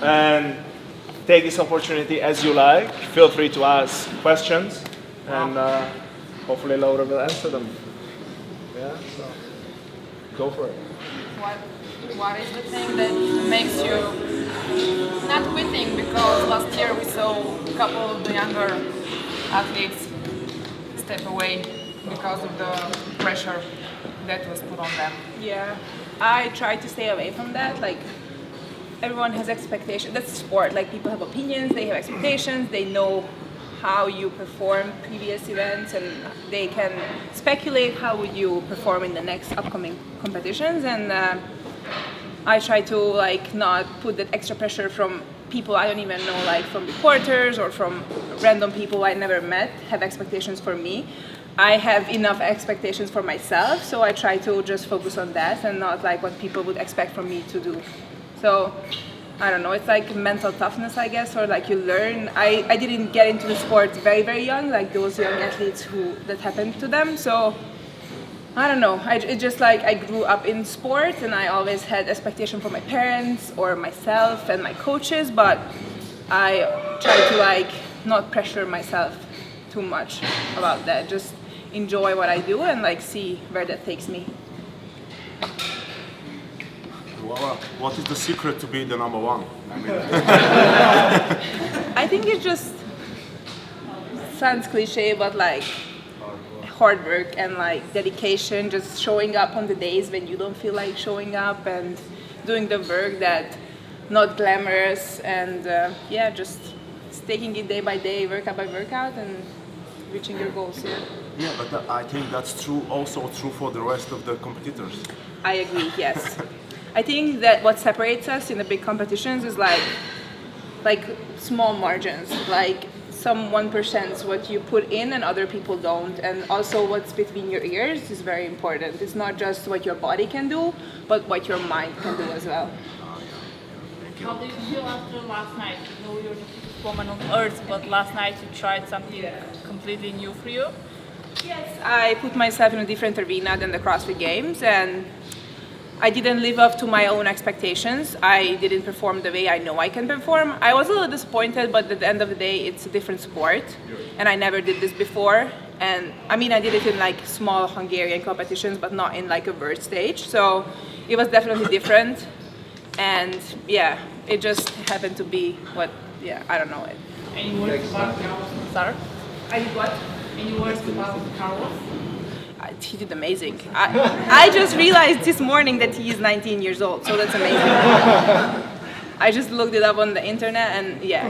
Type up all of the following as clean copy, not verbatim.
and take this opportunity as you like. Feel free to ask questions, and hopefully Laura will answer them. Yeah, so go for it. What is the thing that makes you not quitting? Because last year we saw a couple of the younger athletes step away because of the pressure that was put on them. Yeah, I try to stay away from that. Like, everyone has expectations. That's sport. Like, people have opinions, they have expectations, they know how you perform previous events, and they can speculate how would you perform in the next upcoming competitions. And I try to like not put that extra pressure from people I don't even know, like from reporters or from random people I never met, have expectations for me. I have enough expectations for myself, so I try to just focus on that and not like what people would expect from me to do. So I don't know, it's like mental toughness, I guess, or like you learn. I didn't get into the sport very, very young, like those young athletes that happened to them. So I don't know, it's just like I grew up in sport and I always had expectation from my parents or myself and my coaches, but I try to like not pressure myself too much about that. Just enjoy what I do and like see where that takes me. Laura, what is the secret to be the number one? I think it just sounds cliche, but like hard work and like dedication, just showing up on the days when you don't feel like showing up and doing the work that not glamorous, and just taking it day by day, workout by workout, and reaching your goals. Yeah, but I think that's true. Also true for the rest of the competitors. I agree. Yes. I think that what separates us in the big competitions is like small margins, like some 1% what you put in and other people don't, and also what's between your ears is very important. It's not just what your body can do, but what your mind can do as well. How did you feel after last night? You know, you're the fittest woman on earth, but last night you tried something completely new for you. Yes, I put myself in a different arena than the CrossFit Games, and I didn't live up to my own expectations. I didn't perform the way I know I can perform. I was a little disappointed, but at the end of the day, it's a different sport, and I never did this before. And I mean, I did it in like small Hungarian competitions, but not in like a world stage. So it was definitely different, and yeah, it just happened to be what. Yeah, I don't know it. Any words about Carlos Nazar? I did what? Any words about Carlos? He did amazing. I just realized this morning that he is 19 years old, so that's amazing. I just looked it up on the internet, and yeah,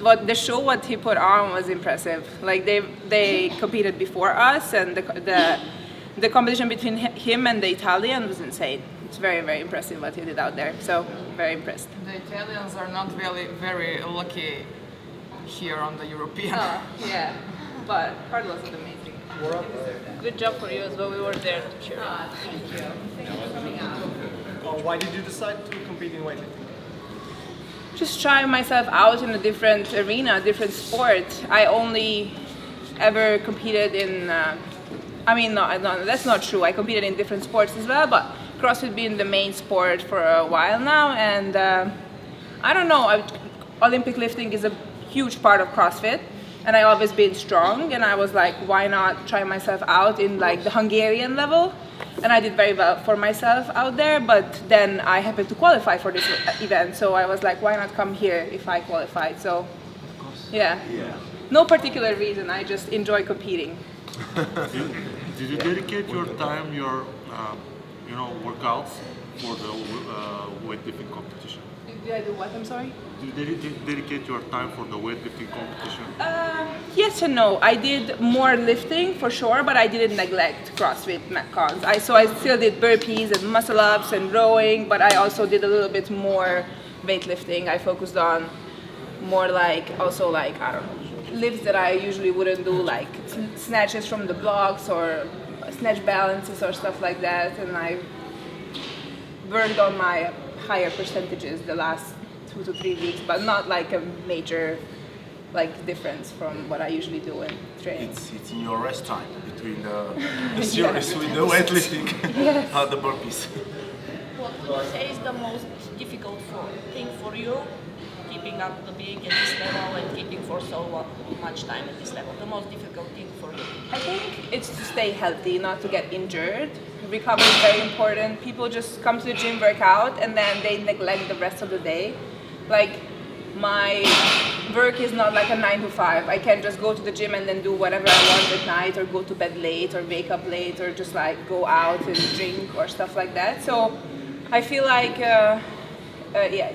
what he put on was impressive. Like they competed before us, and the competition between him and the Italian was insane. It's very, very impressive what he did out there. So very impressed. The Italians are not really very lucky here on the European. Yeah, but Carlos is amazing. Good job for you as well. We were there to cheer. Thank you. Thank you for coming out. Why did you decide to compete in weightlifting? Just trying myself out in a different arena, different sport. I only ever competed in, no, that's not true. I competed in different sports as well, but CrossFit being the main sport for a while now, and I don't know, Olympic lifting is a huge part of CrossFit, and I always been strong, and I was like, why not try myself out in like the Hungarian level? And I did very well for myself out there, but then I happened to qualify for this event, so I was like, why not come here if I qualified? So, yeah. No particular reason, I just enjoy competing. Did you dedicate your time, your workouts for the weightlifting competition? Did I do what? I'm sorry? Did you dedicate your time for the weightlifting competition? Yes and no. I did more lifting for sure, but I didn't neglect CrossFit Metcons. So I still did burpees and muscle ups and rowing, but I also did a little bit more weightlifting. I focused on more I don't know, lifts that I usually wouldn't do, like snatches from the blocks or snatch balances or stuff like that, and I worked on my higher percentages the last 2 to 3 weeks, but not like a major difference from what I usually do in training. It's in your rest time between the series with the weightlifting and the burpees. What would you say is the most difficult thing for you, keeping up the being at this level and keeping for so much time at this level? The most difficult thing for you? I think it's to stay healthy, not to get injured. Recovery is very important. People just come to the gym, work out, and then they neglect the rest of the day. Like, my work is not like a 9 to 5. I can't just go to the gym and then do whatever I want at night, or go to bed late, or wake up late, or just like go out and drink or stuff like that. So I feel like, yeah,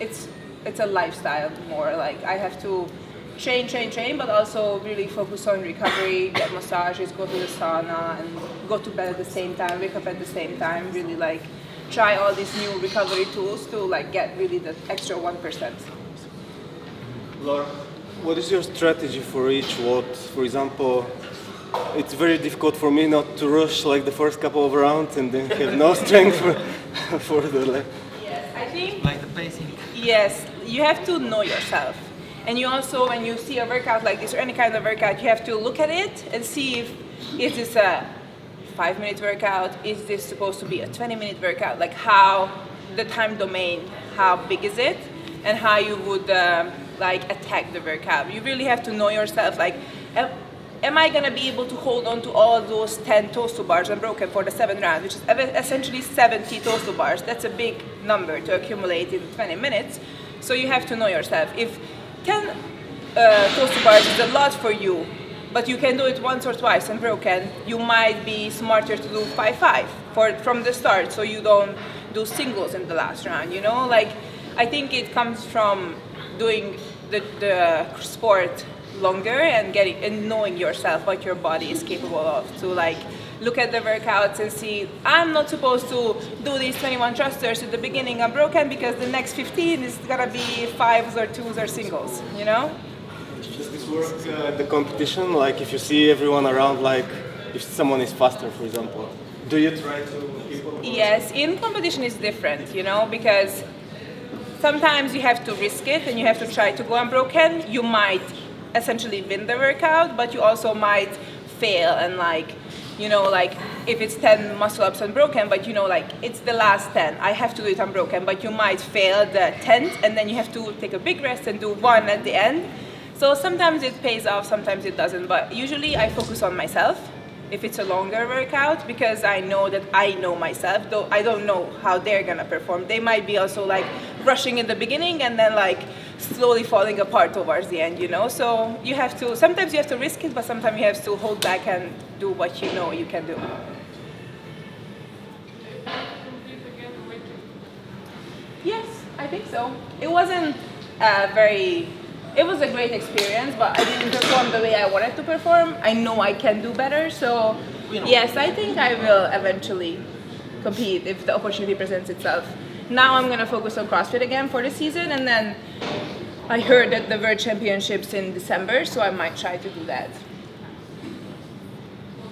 it's a lifestyle more. Like, I have to train, but also really focus on recovery, get massages, go to the sauna, and go to bed at the same time, wake up at the same time, really like try all these new recovery tools to like get really the extra 1%. Laura? What is your strategy for each WOD? For example, it's very difficult for me not to rush like the first couple of rounds and then have no strength for the left. Yes, I think Like the pacing. yes, you have to know yourself. And you also, when you see a workout like this or any kind of workout, you have to look at it and see if is this a 5-minute workout, is this supposed to be a 20-minute workout, like how the time domain, how big is it, and how you would like attack the workout. You really have to know yourself, like am I gonna be able to hold on to all those 10 toes to bars unbroken for the 7th round, which is essentially 70 toes to bars. That's a big number to accumulate in 20 minutes. So you have to know yourself. If 10 toes to bars is a lot for you, but you can do it once or twice unbroken, you might be smarter to do 5-5 from the start, so you don't do singles in the last round, you know? Like, I think it comes from doing the sport longer and knowing yourself, what your body is capable of, to like look at the workouts and see, I'm not supposed to do these 21 thrusters at the beginning unbroken because the next 15 is gonna be 5s or 2s or singles, you know? Does this work at the competition? Like if you see everyone around, like if someone is faster, for example, do you try to keep up? Yes, in competition it's different, you know, because sometimes you have to risk it and you have to try to go unbroken. You might essentially win the workout, but you also might fail and like, you know, like if it's 10 muscle ups unbroken, but you know, like it's the last 10, I have to do it unbroken, but you might fail the 10th and then you have to take a big rest and do one at the end. So sometimes it pays off, sometimes it doesn't, but usually I focus on myself if it's a longer workout, because I know that I know myself, though I don't know how they're gonna perform. They might be also like rushing in the beginning and then like slowly falling apart towards the end, you know? So you have to, sometimes you have to risk it, but sometimes you have to hold back and do what you know you can do. Yes, I think so. It wasn't it was a great experience, but I didn't perform the way I wanted to perform. I know I can do better, so yes, I think I will eventually compete if the opportunity presents itself. Now I'm gonna focus on CrossFit again for the season, and then I heard that the World Championships in December, so I might try to do that.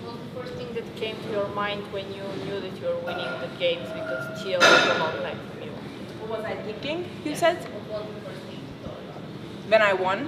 What was the first thing that came to your mind when you knew that you were winning the games, because TL was a long time from you? What was I thinking, you said? What was the first thing you thought? When I won?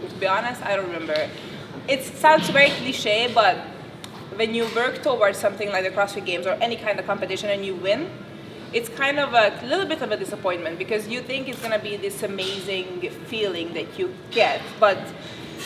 To be honest, I don't remember. It sounds very cliche, but when you work towards something like the CrossFit Games or any kind of competition and you win, it's kind of a little bit of a disappointment because you think it's gonna be this amazing feeling that you get. But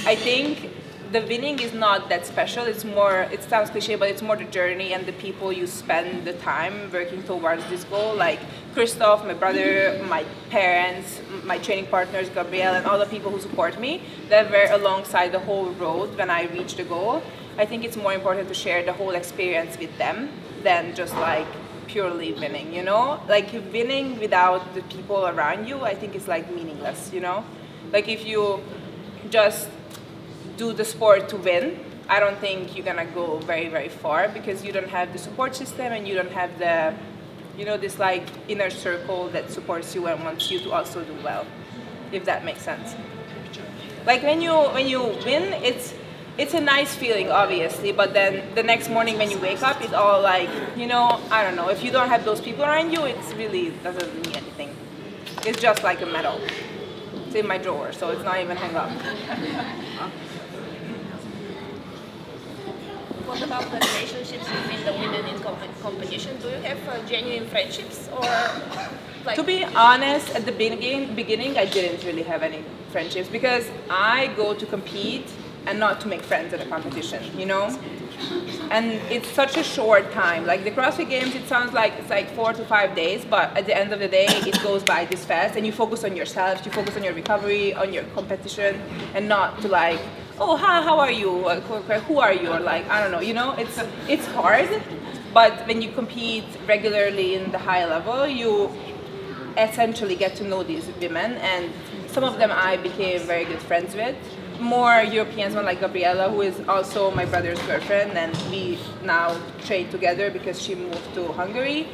I think the winning is not that special. It's more, it sounds cliche, but it's more the journey and the people you spend the time working towards this goal. Like Christoph, my brother, my parents, my training partners, Gabrielle, and all the people who support me that were alongside the whole road when I reached the goal. I think it's more important to share the whole experience with them than just like purely winning, you know? Like winning without the people around you, I think it's like meaningless, you know? Like if you just do the sport to win, I don't think you're gonna go very, very far because you don't have the support system and you don't have the, you know, this like inner circle that supports you and wants you to also do well, if that makes sense. Like when you win, it's a nice feeling, obviously, but then the next morning when you wake up, it's all like, you know, I don't know, if you don't have those people around you, it really doesn't mean anything. It's just like a medal. It's in my drawer, so it's not even hung up. what about the relationships between the women in competition? Do you have genuine friendships or like? To be honest, at the beginning, I didn't really have any friendships because I go to compete and not to make friends at a competition, you know? And it's such a short time. Like the CrossFit Games, it sounds like it's like 4 to 5 days, but at the end of the day, it goes by this fast and you focus on yourself, you focus on your recovery, on your competition, and not to like, oh, hi, how are you? Who are you? Or like, I don't know, you know? It's hard, but when you compete regularly in the high level, you essentially get to know these women, and some of them I became very good friends with. More Europeans, one like Gabriella, who is also my brother's girlfriend, and we now train together because she moved to Hungary.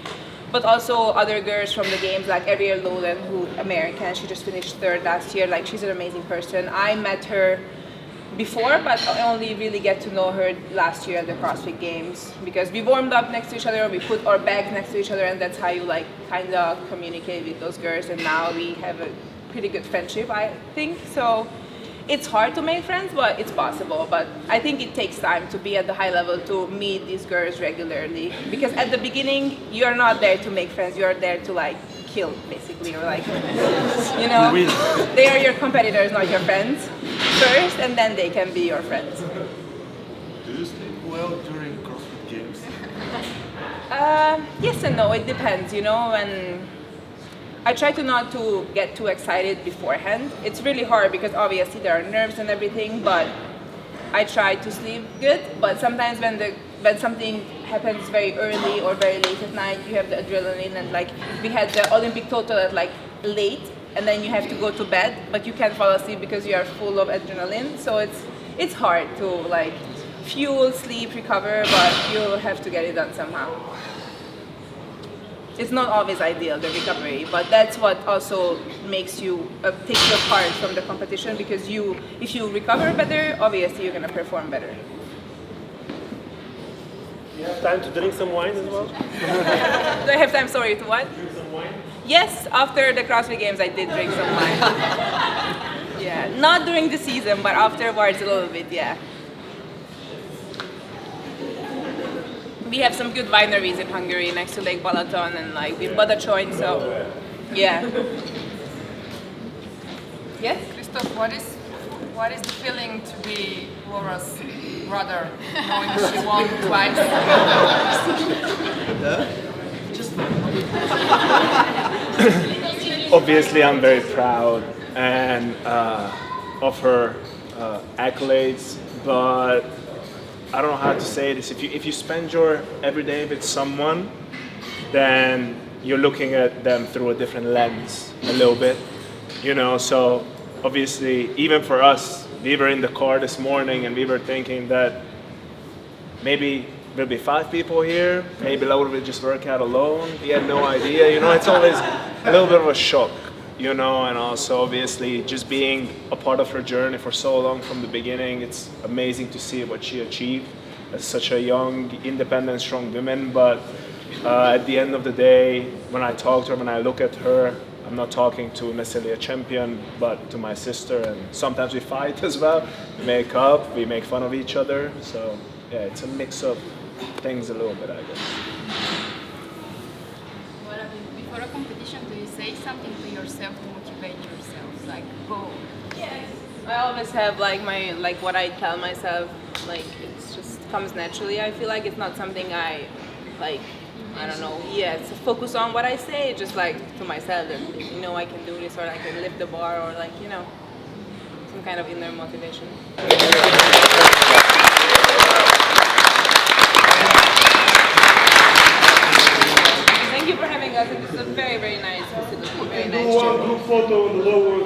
But also other girls from the games, like Ariel Lolan, who's American, she just finished third last year. Like, she's an amazing person. I met her before, but I only really get to know her last year at the CrossFit Games because we warmed up next to each other, we put our bags next to each other, and that's how you like kind of communicate with those girls. And now we have a pretty good friendship, I think. So it's hard to make friends, but it's possible. But I think it takes time to be at the high level to meet these girls regularly because at the beginning you're not there to make friends, you're there to like kill basically, or like, you know, they are your competitors, not your friends first, and then they can be your friends. Do you sleep well during CrossFit Games? Yes and no, it depends, you know, and I try to not to get too excited beforehand. It's really hard because obviously there are nerves and everything, but I try to sleep good. But sometimes when something happens very early or very late at night, you have the adrenaline, and like we had the Olympic total at like late, and then you have to go to bed, but you can't fall asleep because you are full of adrenaline. So it's hard to like fuel, sleep, recover, but you have to get it done somehow. It's not always ideal, the recovery, but that's what also makes you take you apart from the competition, because if you recover better, obviously you're going to perform better. You have time to drink some wine as well? Do I have time, sorry, to what? Drink some wine? Yes, after the CrossFit Games I did drink some wine. Yeah, not during the season, but afterwards a little bit, yeah. We have some good wineries in Hungary next to Lake Balaton and like with Badacsony, so yeah. Yes? Christoph, what is the feeling to be Laura's brother, knowing she won twice? Obviously, I'm very proud and of her accolades, but I don't know how to say this. If you spend your everyday with someone, then you're looking at them through a different lens a little bit, you know. So obviously, even for us, we were in the car this morning and we were thinking that maybe there'll be 5 people here. Maybe Laura will just work out alone. We had no idea, you know. It's always a little bit of a shock, you know, and also obviously just being a part of her journey for so long from the beginning. It's amazing to see what she achieved as such a young, independent, strong woman. But at the end of the day, when I talk to her, when I look at her, I'm not talking to necessarily a champion, but to my sister. And sometimes we fight as well, we make up, we make fun of each other. So yeah, it's a mix of things a little bit, I guess. Before a competition, do you say something to yourself to motivate yourself? Like, go. Yes. I always have like what I tell myself, like it's just comes naturally. I feel like it's not something I don't know, focus on what I say, just like to myself that, you know, I can do this, or I can lift the bar, or like, you know, some kind of inner motivation. Thank you for having us. It was a very, very nice facility, very nice gym. Group photo on the lower